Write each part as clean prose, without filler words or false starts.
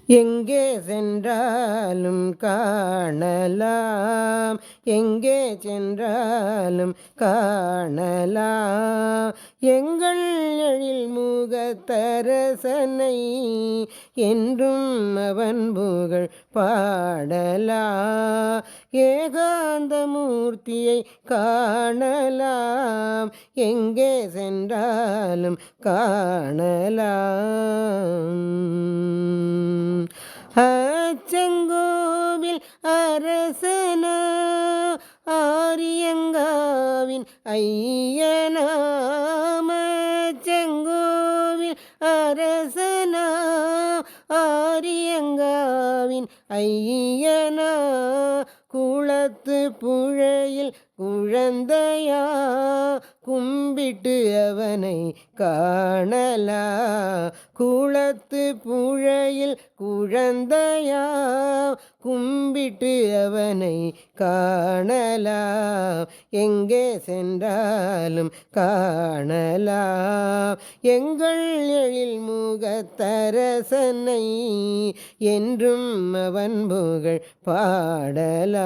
எங்கே சென்றாலும் காணலாம், எங்கே சென்றாலும் காணலாம் எங்கள் எழில் முகத்தரசனை, என்றும் அவன் புகழ் பாடலாம். ஏகாந்த மூர்த்தியை காணலாம், எங்கே சென்றாலும் காணலாம். அச்சங்கோவில் அரசனா, ஆரியங்காவின் ஐயனாம். அச்சங்கோவில் அரசனா, ஆரியங்காவின் ஐயனா. குளத்து புழையில் குழந்தையா, கும்பிட்டு அவனை காணலா. குளத்து புழையில் குழந்தையா, கும்பிட்டு அவனை காணலா. எங்கே சென்றாலும் காணலா எங்கள் எழில் முகத்தரசனை, என்றும் அவன் புகழ் பாடலாம்.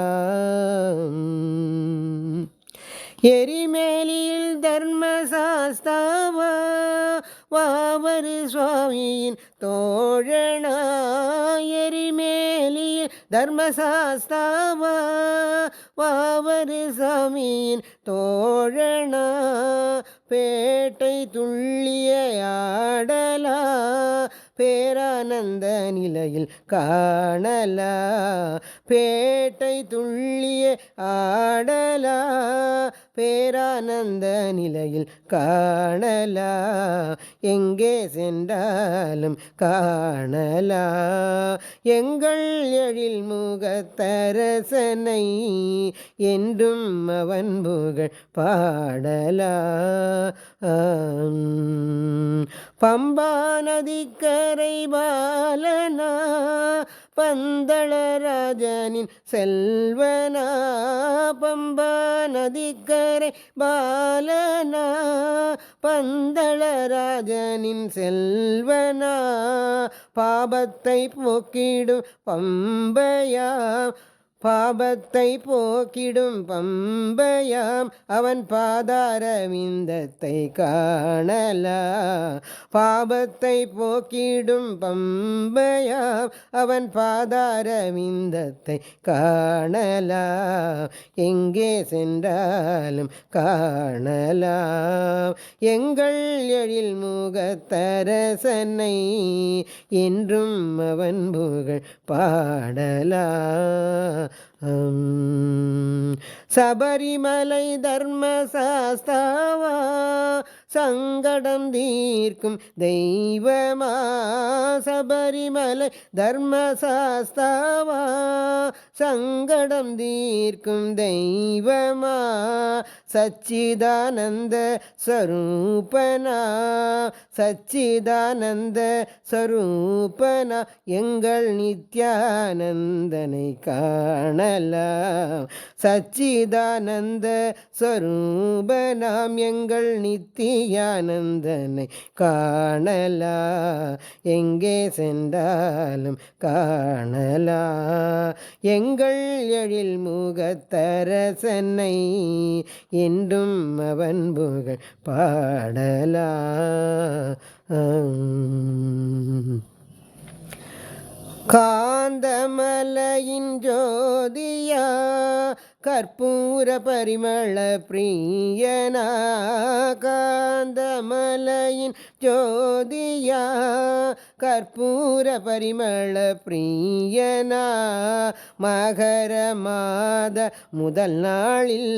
எரிமேலியில் தர்மசாஸ்தாவா, வாவரு சுவாமியின் தோழனா. எரிமேலியில் தர்மசாஸ்தாவா, வாவரு சாமியின் தோழனா. பேட்டை துள்ளிய ஆடலா, பேரானந்த நிலையில் காணலா. பேட்டை துள்ளிய ஆடலா, பேரானந்த நிலையில் காணலா. எங்கே சென்றாலும் காணலா எங்கள் எழில் முகத்தரசனை, என்றும் அவன் புகழ் பாடலா. பம்பா நதிக்கரை பாலனா, பந்தளராஜனின் செல்வனா. பம்பா நதிக்கரை பாலனா, பந்தளராஜனின் செல்வனா. பாபத்தை போக்கிடும் பம்பையாம், பாபத்தை போக்கிடும் பம்பையாம். அவன் பாதாரவிந்தத்தை காணலா. பாபத்தை போக்கிடும் பம்பையாம், அவன் பாதாரவிந்தத்தை காணலா. எங்கே சென்றாலும் காணலா எங்கள் எழில் முகத்தரசனை, என்றும் அவன் புகழ் பாடலா. சபரிமலை தர்மசாஸ்தாவா, சங்கடம் தீர்க்கும் தெய்வமா. சபரிமலை தர்மசாஸ்தாவா, சங்கடம் தீர்க்கும் தெய்வமா. சச்சிதானந்த ஸ்வரூபனா, சச்சிதானந்த ஸ்வரூபனா. எங்கள் நித்யானந்தனை காணலாம். சச்சிதானந்த ஸ்வரூபனாம் எங்கள் நித்தியானந்தனை காணலா. எங்கே சென்றாலும் காணலா எங்கள் எழில் முகத்தரசனை, என்றும் அவன் புகழ் பாடலா. காந்தமலையின் ஜோதியா, கற்பூர பரிமள பிரியனா. காந்தமலையின் ஜோதியா, கற்பூர பரிமள பிரியனா. மகர மாத முதல் நாளில்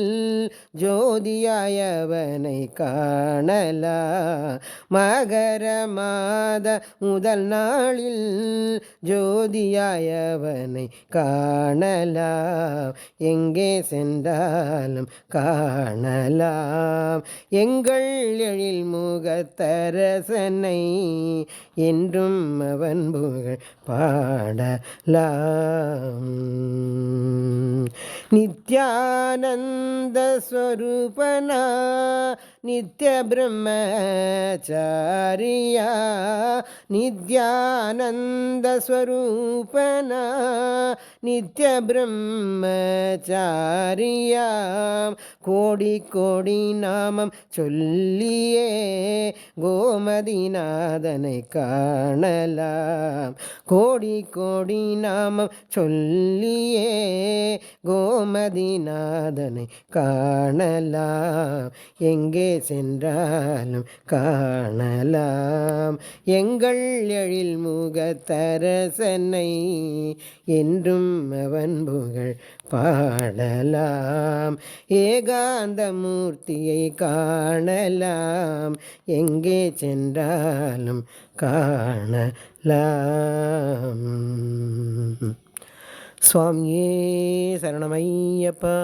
ஜோதியாயவனை காணலா. மகர மாத முதல் நாளில் ஜோதியாயவனை காணலா. எங்கே சென்றாலும் காணலாம் எங்கள் எழில் முகத்தரசனை, என்றும் அவன் புகழ் பாடலாம். நித்யானந்த ஸ்வரூபனா, நித்ய பிரம்மச்சாரியா நித்யானந்த ஸ்வரூபனா நித்ய பிரம்மச்சாரியாம் கோடி கோடி நாமம் சொல்லியே கோமதிநாதனை காணலாம் கோடி கோடி நாமம் சொல்லியே கோமதிநாதனை காணலாம் எங்கே சென்றாலும் காணலாம் எங்கள் எழில் முகத்தரசனை என்றும் அவன் புகழ் பாடலாம் ஏகாந்த மூர்த்தியை காணலாம் எங்கே சென்றாலும் காணலாம். சுவாமியே சரணமையப்பா.